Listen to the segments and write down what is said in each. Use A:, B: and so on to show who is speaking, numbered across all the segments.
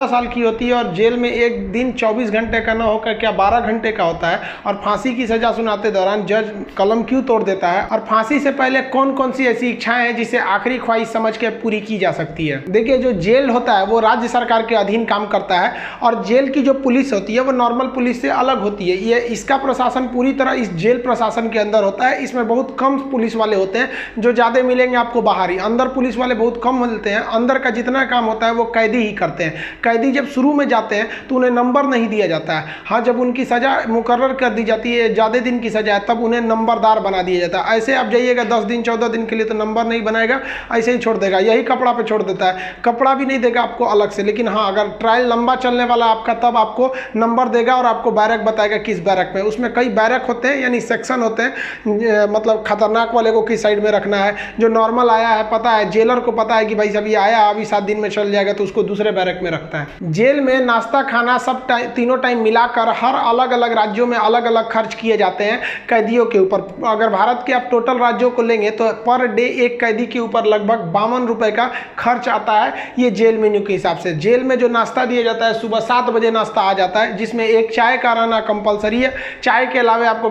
A: साल की होती है और जेल में एक दिन 24 घंटे का ना होकर क्या 12 घंटे का होता है। और फांसी की सजा सुनाते दौरान जज कलम क्यों तोड़ देता है और फांसी से पहले कौन कौन सी ऐसी इच्छाएं हैं जिसे आखिरी ख्वाहिश समझ के पूरी की जा सकती है। देखिए, जो जेल होता है वो राज्य सरकार के अधीन काम करता है और जेल की जो पुलिस होती है वो नॉर्मल पुलिस से अलग होती है। ये इसका प्रशासन पूरी तरह इस जेल प्रशासन के अंदर होता है। इसमें बहुत कम पुलिस वाले होते हैं, जो ज़्यादा मिलेंगे आपको बाहर ही। अंदर पुलिस वाले बहुत कम मिलते हैं। अंदर का जितना काम होता है वो कैदी ही करते हैं। कैदी जब शुरू में जाते हैं तो उन्हें नंबर नहीं दिया जाता है। हाँ, जब उनकी सज़ा मुकर्रर कर दी जाती है, ज़्यादा दिन की सज़ा है, तब उन्हें नंबरदार बना दिया जाता है। ऐसे आप जाइएगा 10 दिन 14 दिन के लिए तो नंबर नहीं बनाएगा, ऐसे ही छोड़ देगा। यही कपड़ा पे छोड़ देता है, कपड़ा भी नहीं देगा आपको अलग से। लेकिन हाँ, अगर ट्रायल लंबा चलने वाला आपका तब आपको नंबर देगा और आपको बैरक बताएगा किस बैरक में। उसमें कई बैरक होते हैं, यानी सेक्शन होते हैं। मतलब खतरनाक वाले को किस साइड में रखना है, जो नॉर्मल आया है पता है, जेलर को पता है कि भाई सब ये आया अभी 7 दिन में चल जाएगा, तो उसको दूसरे बैरक में रखता है। जेल में नाश्ता खाना सब तीनों टाइम मिलाकर हर अलग अलग राज्यों में अलग अलग खर्च किए जाते हैं कैदियों के ऊपर। अगर भारत के आप टोटल राज्यों को लेंगे तो पर डे एक कैदी के ऊपर लगभग 52 रुपए का खर्च आता है, ये जेल मेन्यू के हिसाब से। जेल में जो नाश्ता दिया जाता है, सुबह 7 बजे नाश्ता आ जाता है, जिसमें एक चाय का रहना कंपलसरी है। चाय के अलावा आपको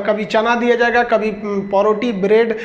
A: कभी चना दिया जाएगा, कभी परोटी, ब्रेड,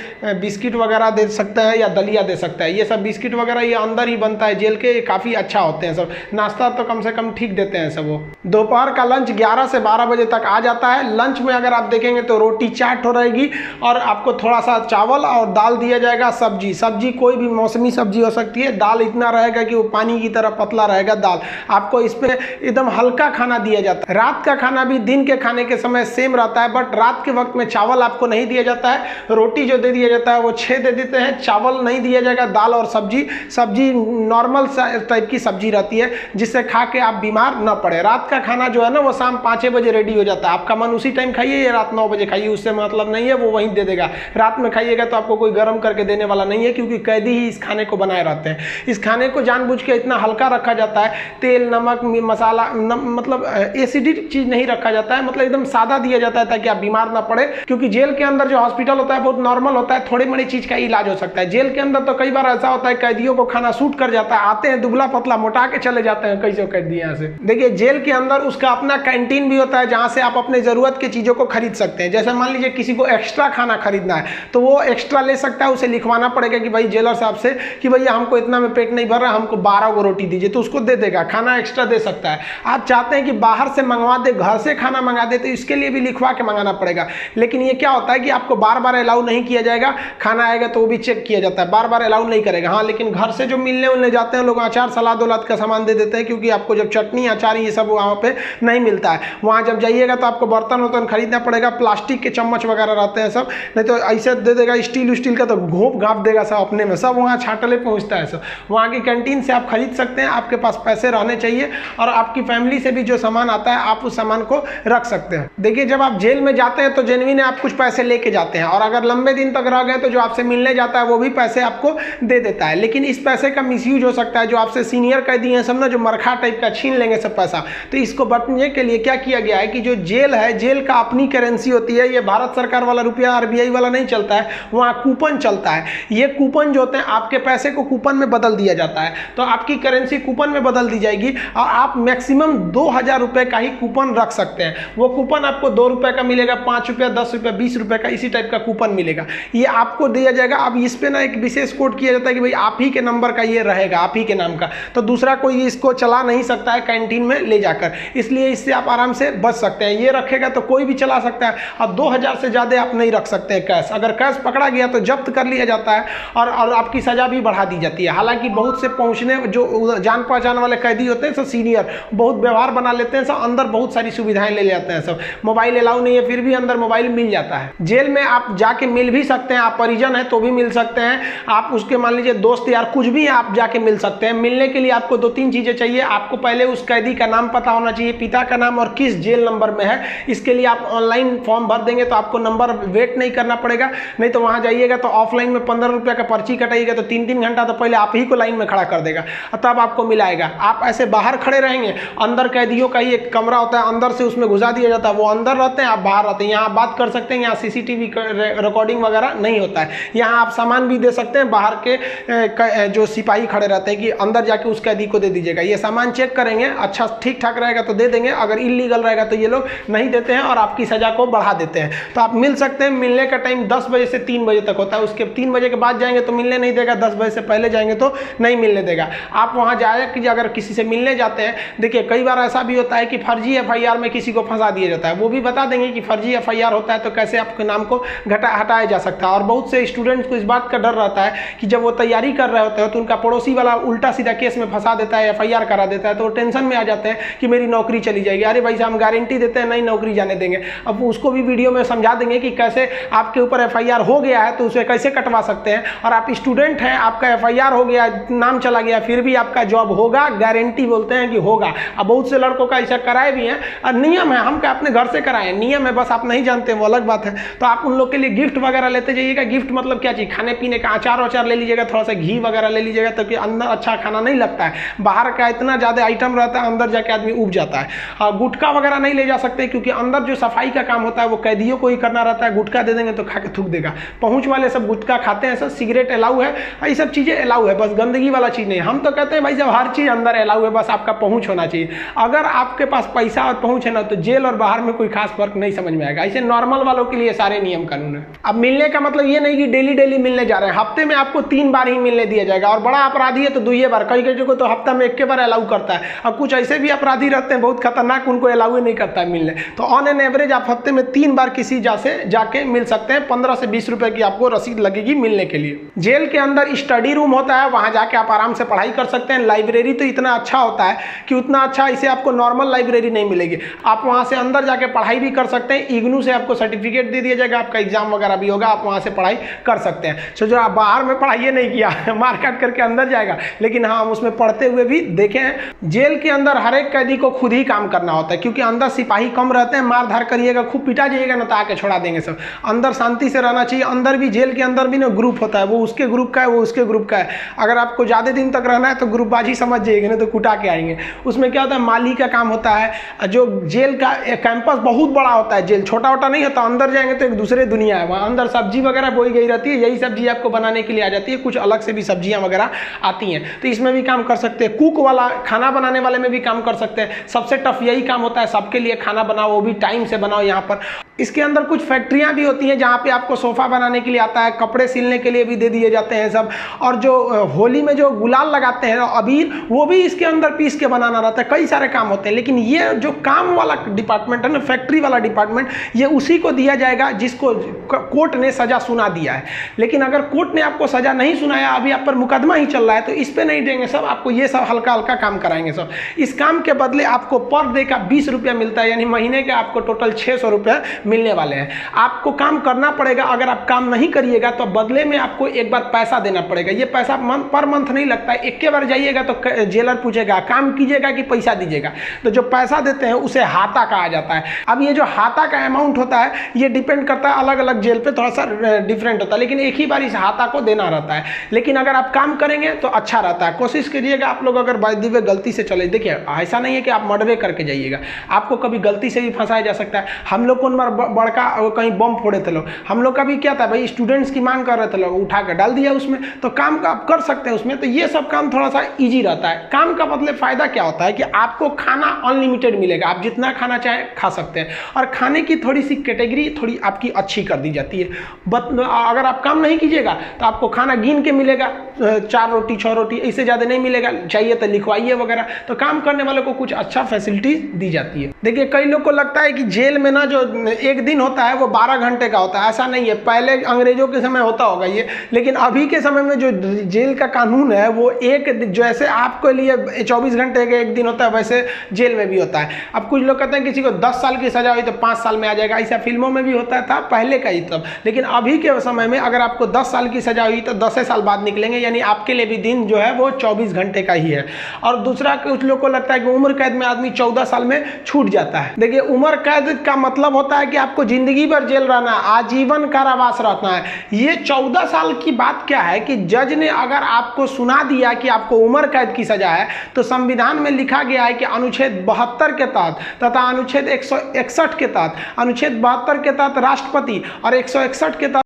A: बिस्किट वगैरह दे सकता है या दलिया दे सकता है। ये सब बिस्किट वगैरह ये अंदर ही बनता है जेल के, काफ़ी अच्छा होते हैं सब। नाश्ता तो कम से कम ठीक देते हैं सब वो। दोपहर का लंच 11 से 12 बजे तक आ जाता है। लंच में अगर आप देखेंगे तो रोटी चाट हो रहेगी और आपको थोड़ा सा चावल और दाल दिया जाएगा। सब्जी कोई भी मौसमी सब्जी हो सकती है। दाल इतना रहेगा कि वो पानी की तरह पतला रहेगा दाल। आपको इस पे एकदम हल्का खाना दिया जाता है। रात का खाना भी दिन के खाने के समय सेम रहता है, बट रात के वक्त में चावल आपको नहीं दिया जाता है। रोटी जो दे दिया जाता है वो 6 दे देते हैं, चावल नहीं दिया जाएगा। दाल और सब्जी नॉर्मल टाइप की सब्जी रहती है, जिससे खा के आप बीमार न पड़े। रात का खाना जो है ना वो शाम 5 बजे रेडी हो जाता है। आपका मन उसी टाइम खाइए या रात 9 बजे खाइए, उससे मतलब नहीं है, वो वहीं दे देगा। रात में खाइएगा तो आपको कोई गर्म करके देने वाला नहीं है, क्योंकि कैदी ही इस खाने को बनाए रहते हैं। इस खाने को जानबूझ के इतना हल्का रखा जाता है, तेल नमक मसाला मतलब एसिडिक चीज नहीं रखा जाता है, मतलब एकदम सादा दिया जाता है ताकि आप बीमार ना पड़े। क्योंकि जेल के अंदर जो हॉस्पिटल होता है बहुत नॉर्मल होता है, थोड़ी बड़ी चीज का इलाज हो सकता है। जेल के अंदर तो कई बार ऐसा होता है कैदियों को खाना सूट कर जाता है, आते हैं दुबला पतला मोटा के चले जाते हैं कई कैदी यहाँ से। देखिए, जेल के अंदर उसका अपना कैंटीन भी होता है, जहाँ से आप अपने जरूरत की चीजों को खरीद सकते हैं। जैसे मान लीजिए किसी को एक्स्ट्रा खाना खरीदना है तो वो एक्स्ट्रा ले सकता है। उसे लिखवाना पड़ेगा कि भाई जेलर साहब से कि भैया हमको इतना में पेट नहीं भर रहा, हमको 12 को रोटी दीजिए, तो उसको दे देगा, खाना एक्स्ट्रा दे सकता है। आप चाहते हैं कि बाहर से मंगवा दे, घर से खाना मंगा दे, तो इसके लिए भी लिखवा के मंगाना पड़ेगा। लेकिन ये क्या होता है कि आपको बार बार अलाउ नहीं किया जाएगा। खाना आएगा तो वो भी चेक किया जाता है, बार बार अलाउ नहीं करेगा। हाँ, लेकिन घर से जो मिलने उलने जाते हैं लोग, अचार सलाद उलाद का सामान दे देते हैं, क्योंकि आपको जब चटनी अचार ये सब वहाँ पे नहीं मिलता है। वहाँ जब जाइएगा तो आपको बर्तन वर्तन खरीदना पड़ेगा, प्लास्टिक के चम्मच वगैरह रहते हैं सब, नहीं तो ऐसे दे देगा स्टील का, तो घोप घाप देगा सब अपने में, सब वहाँ छाटले पहुँचता है सब। वहाँ की कैंटीन से आप खरीद सकते हैं, आपके पास पैसे रहने चाहिए और आपकी फैमिली से भी जो सामान आता है आप उस सामान को रख सकते हैं। देखिए, जब आप जेल में जाते हैं तो जेन्युइन आप कुछ पैसे लेके जाते हैं, और अगर लंबे दिन तक रह गए तो जो आपसे मिलने जाता है वो भी पैसे आपको दे देता है। लेकिन इस पैसे का मिसयूज हो सकता है। जो आपसे सीनियर कैदी हैं सब ना, जो मरखा टाइप का छीन लेंगे सब पैसा। तो इसको बचने के लिए क्या किया गया है कि जो जेल है, जेल का अपनी करेंसी होती है। ये भारत सरकार वाला रुपया RBI वाला नहीं चलता है, वहाँ कूपन चलता है। ये कूपन जो होते हैं, आपके पैसे को कूपन में बदल दिया जाता है, तो आपकी करेंसी कूपन में बदल दी जाएगी और आप मैक्सिमम 2000 रुपए का ही कूपन रख सकते हैं। वो कूपन आपको 2 रुपए का मिलेगा, 5 रुपया, 10 रुपया, 20 रुपए का, इसी टाइप का कूपन मिलेगा। ये आपको दिया जाएगा। अब इस पे ना एक विशेष कोड किया जाता है कि भाई आप ही के नंबर का ये रहेगा, आप ही के नाम का, तो दूसरा कोई इसको चला नहीं सकता है कैंटीन में ले जाकर। इसलिए इससे आप आराम से बच सकते हैं। ये रखेगा तो कोई भी चला सकता है। अब 2000 से ज़्यादा आप नहीं रख सकते हैं कैश। अगर कैश पकड़ा गया तो जब्त कर लिया जाता है और आपकी सज़ा भी बढ़ा दी जाती है। हालांकि बहुत से पहुंचने जो जान पहचान वाले कैदी होते हैं सब सीनियर, बहुत व्यवहार बना लेते हैं सब, अंदर बहुत सारी सुविधाएं ले जाते हैं सब। मोबाइल अलाउ नहीं है, फिर भी अंदर मोबाइल मिल जाता है। जेल में आप जाके मिल भी सकते हैं, आप परिजन हैं तो भी मिल सकते हैं, आप उसके मान लीजिए दोस्त यार कुछ भी आप जाके मिल सकते हैं। मिलने के लिए आपको 2-3 चीज़ें चाहिए। आपको पहले उस कैदी का नाम पता होना चाहिए, पिता का नाम और किस जेल नंबर में है। इसके लिए आप ऑनलाइन फॉर्म भर देंगे तो आपको नंबर वेट नहीं करना पड़ेगा। नहीं तो वहाँ जाइएगा तो ऑफलाइन में 15 रुपये का पर्ची कटाइएगा तो 3-3 घंटा तो पहले आप ही को लाइन में खड़ा कर देगा, तब आपको मिलाएगा। आप ऐसे बाहर खड़े रहेंगे, अंदर कैदियों का ही एक कमरा होता है, अंदर से उसमें घुसा दिया जाता है, वो अंदर रहते हैं, आप बाहर रहते हैं। यहाँ बात कर सकते हैं, यहाँ CCTV रिकॉर्डिंग वगैरह नहीं होता है। यहाँ आप सामान भी दे सकते हैं, बाहर के जो सिपाही खड़े रहते हैं कि अंदर जाके उस कैदी को दे दीजिएगा। ये सामान चेक करेंगे, अच्छा ठीक ठाक रहेगा तो दे देंगे, अगर इलीगल रहेगा तो ये लोग नहीं देते हैं और आपकी सज़ा को बढ़ा देते हैं। तो आप मिल सकते हैं। मिलने का टाइम 10 बजे से 3 बजे तक होता है। उसके 3 बजे के बाद जाएंगे तो मिलने नहीं देगा, 10 बजे से पहले जाएंगे तो नहीं मिलने देगा। आप वहाँ जाए कि अगर किसी से मिलने जाते हैं, देखिए कई बार ऐसा भी होता है कि फर्जी FIR में किसी को फंसा दिया जाता है। वो भी बता देंगे कि फर्जी FIR होता है तो कैसे आपके नाम को हटाया जा सकता है। और बहुत से स्टूडेंट्स को इस बात का डर रहता है कि जब वो तैयारी कर रहे होते हैं तो उनका पड़ोसी वाला उल्टा सीधा केस में फंसा देता है, FIR करा देता है, तो वो टेंशन में आ जाते हैं कि मेरी नौकरी चली जाएगी। अरे भाई साहब, हम गारंटी देते हैं नहीं नौकरी जाने देंगे। अब उसको भी वीडियो में समझा देंगे कि कैसे आपके ऊपर FIR हो गया है तो उसे कैसे कटवा सकते हैं। और आप स्टूडेंट हैं, आपका FIR हो गया, नाम चला गया, फिर भी आपका जॉब होगा, गारंटी बोलते हैं कि होगा। अब बहुत से लड़कों का ऐसा कराए भी हैं और नियम है, हम क्या अपने घर से कराएं, नियम है, बस आप नहीं जानते, वो अलग बात है। तो आप उन लोग के लिए गिफ्ट वगैरह लेते जाइएगा। गिफ्ट मतलब क्या चीज़, खाने पीने का अचार वचार ले लीजिएगा, थोड़ा सा घी वगैरह ले लीजिएगा, ताकि अंदर अच्छा खाना नहीं लगता है। बाहर का इतना ज़्यादा आइटम रहता है, अंदर जाके आदमी उब जाता है। गुटखा वगैरह नहीं ले जा सकते, क्योंकि अंदर जो सफाई का काम होता है वो कैदियों को ही करना रहता है। गुटखा दे देंगे तो खा के थूक देगा। पहुँच वाले सब गुटखा खाते हैं, सब सिगरेट अलाउ है, ये सब चीज़ें अलाउ है, बस गंदगी वाला चीज़ नहीं। हम तो कहते हैं भाई जब हर चीज़ अंदर अलाउ है, बस आपका पहुँच होना चाहिए। अगर आपके पास पैसा और पहुँच है ना, तो जेल और बाहर में कोई खास फर्क नहीं समझ में आएगा। ऐसे नॉर्मल वालों के लिए सारे नियम कानून है। अब मिलने का मतलब ये नहीं कि डेली डेली मिलने जा रहे हैं, हफ्ते में आपको 3 बार ही मिलने दिया जाएगा। और बड़ा अपराधी है तो 2 बार, कई को तो हफ्ता में 1 बार अलाउ करता है। और कुछ ऐसे भी अपराधी रहते हैं बहुत खतरनाक, उनको अलाउ नहीं करता है मिलने। तो ऑन एन एवरेज आप हफ्ते में 3 बार किसी से जाके मिल सकते हैं। 15 से 20 रुपए की आपको रसीद लगेगी मिलने के लिए। जेल के अंदर स्टडी रूम होता है, वहां जाके आप आराम से पढ़ाई कर सकते हैं। लाइब्रेरी तो इतना अच्छा होता है कि उतना अच्छा इसे आपको नॉर्मल लाइब्रेरी नहीं मिलेगी। आप वहां से अंदर जाके पढ़ाई भी कर सकते हैं। इग्नू से आपको सर्टिफिकेट दे दिया जाएगा, आपका एग्जाम वगैरह भी होगा, आप वहां से पढ़ाई कर सकते हैं। सो जो आप बाहर में पढ़ाई नहीं किया मार काट करके अंदर जाएगा, लेकिन हाँ हम उसमें पढ़ते हुए भी देखे हैं। जेल के अंदर हर एक कैदी को खुद ही काम करना होता है, क्योंकि अंदर सिपाही कम रहते हैं। मार धार करिएगा, खूब पिटा जाइएगा ना तो आके छोड़ा देंगे सब। अंदर शांति से रहना चाहिए। अंदर भी, जेल के अंदर भी ना ग्रुप होता है, वो उसके ग्रुप का है, वो उसके ग्रुप का है। अगर आपको ज़्यादा दिन तक रहना है तो ग्रुपबाजी समझ जाइएगा, ना तो कुटा के आएंगे। उसमें क्या होता है, माली का काम होता है। जो जेल का कैंपस बहुत बड़ा होता है, जेल छोटा छोटा नहीं होता। अंदर जाएंगे तो एक दूसरे दुनिया है। वहाँ अंदर सब्जी वगैरह बोई गई रहती है, यही सब्जी आपको बनाने के लिए आ जाती है। कुछ अलग से भी सब्जियाँ वगैरह आती हैं, तो इसमें भी काम कर सकते हैं। कुक वाला, खाना बनाने वाले में भी काम कर सकते हैं। सबसे टफ यही काम होता है, सबके लिए खाना बनाओ, वो भी टाइम से बनाओ। यहाँ पर इसके अंदर कुछ फैक्ट्रियाँ भी होती हैं जहाँ पे आपको सोफ़ा बनाने के लिए आता है, कपड़े सिलने के लिए भी दे दिए जाते हैं सब। और जो होली में जो गुलाल लगाते हैं अबीर, वो भी इसके अंदर पीस के बनाना रहता है। कई सारे काम होते हैं, लेकिन ये जो काम वाला डिपार्टमेंट है ना, फैक्ट्री वाला डिपार्टमेंट, ये उसी को दिया जाएगा जिसको कोर्ट ने सज़ा सुना दिया है। लेकिन अगर कोर्ट ने आपको सज़ा नहीं सुनाया, अभी आप पर मुकदमा ही चल रहा है, तो इस पर नहीं देंगे सब, आपको ये सब हल्का हल्का काम कराएंगे सब। इस काम के बदले आपको पर डे का 20 रुपया मिलता है, यानी महीने का आपको टोटल 600 रुपया मिलने वाले हैं। आपको काम करना पड़ेगा। अगर आप काम नहीं करिएगा तो बदले में आपको एक बार पैसा देना पड़ेगा। ये पैसा पर मंथ नहीं लगता है, एक बार जाइएगा तो जेलर पूछेगा काम कीजिएगा कि पैसा दीजिएगा। तो जो पैसा देते हैं उसे हाता कहा जाता है। अब ये जो हाता का अमाउंट होता है, ये डिपेंड करता है, अलग अलग जेल पे थोड़ा सा डिफरेंट होता है, लेकिन एक ही बार इस हाता को देना रहता है। लेकिन अगर आप काम करेंगे तो अच्छा रहता है। कोशिश करिएगा आप लोग, अगर बाय द वे गलती से चले, देखिए ऐसा नहीं है कि आप मर्डर करके जाइएगा, आपको कभी गलती से भी फंसाया जा सकता है। हम लोग को बड़का कहीं बम फोड़े थे लोग, हम लोग का भी क्या था भाई, स्टूडेंट्स की मांग कर रहे थे लोग, उठा कर डाल दिया उसमें, तो काम का आप कर सकते हैं उसमें। तो ये सब काम थोड़ा सा इजी रहता है। काम का मतलब फायदा क्या होता है कि आपको खाना अनलिमिटेड मिलेगा, आप जितना खाना चाहें खा सकते हैं। और खाने की थोड़ी सी कैटेगरी थोड़ी आपकी अच्छी कर दी जाती है। अगर आप काम नहीं कीजिएगा तो आपको खाना गिन के मिलेगा, 4 रोटी 6 रोटी, इससे ज़्यादा नहीं मिलेगा, चाहिए तो लिखवाइए वगैरह। तो काम करने वालों को कुछ अच्छा फैसिलिटी दी जाती है। देखिए कई लोग को लगता है कि जेल में ना जो एक दिन होता है वो 12 घंटे का होता है, ऐसा नहीं है। पहले अंग्रेजों के समय होता होगा ये, लेकिन अभी के समय में जो जेल का कानून है वो जैसे आपके लिए 24 घंटे का एक दिन होता है, वैसे जेल में भी होता है। अब कुछ लोग कहते हैं किसी को 10 साल की सजा हुई तो 5 साल में आ जाएगा, ऐसा फिल्मों में भी होता था पहले का ही तब। लेकिन अभी के समय में अगर आपको 10 साल की सजा हुई तो 10 साल बाद निकलेंगे, यानी आपके लिए भी दिन जो है वो 24 घंटे का ही है। और दूसरा, कुछ लोग को लगता है कि उम्र कैद में आदमी 14 साल में छूट जाता है। देखिए उम्र कैद का मतलब होता है कि आपको जिंदगी भर जेल रहना, आजीवन कारावास रहना है। ये 14 साल की बात क्या है कि जज ने अगर आपको सुना दिया कि आपको उम्र कैद की सजा है, तो संविधान में लिखा गया है कि अनुच्छेद 72 के तहत तथा अनुच्छेद 161 के तहत, अनुच्छेद 72 के तहत राष्ट्रपति और 161 के तहत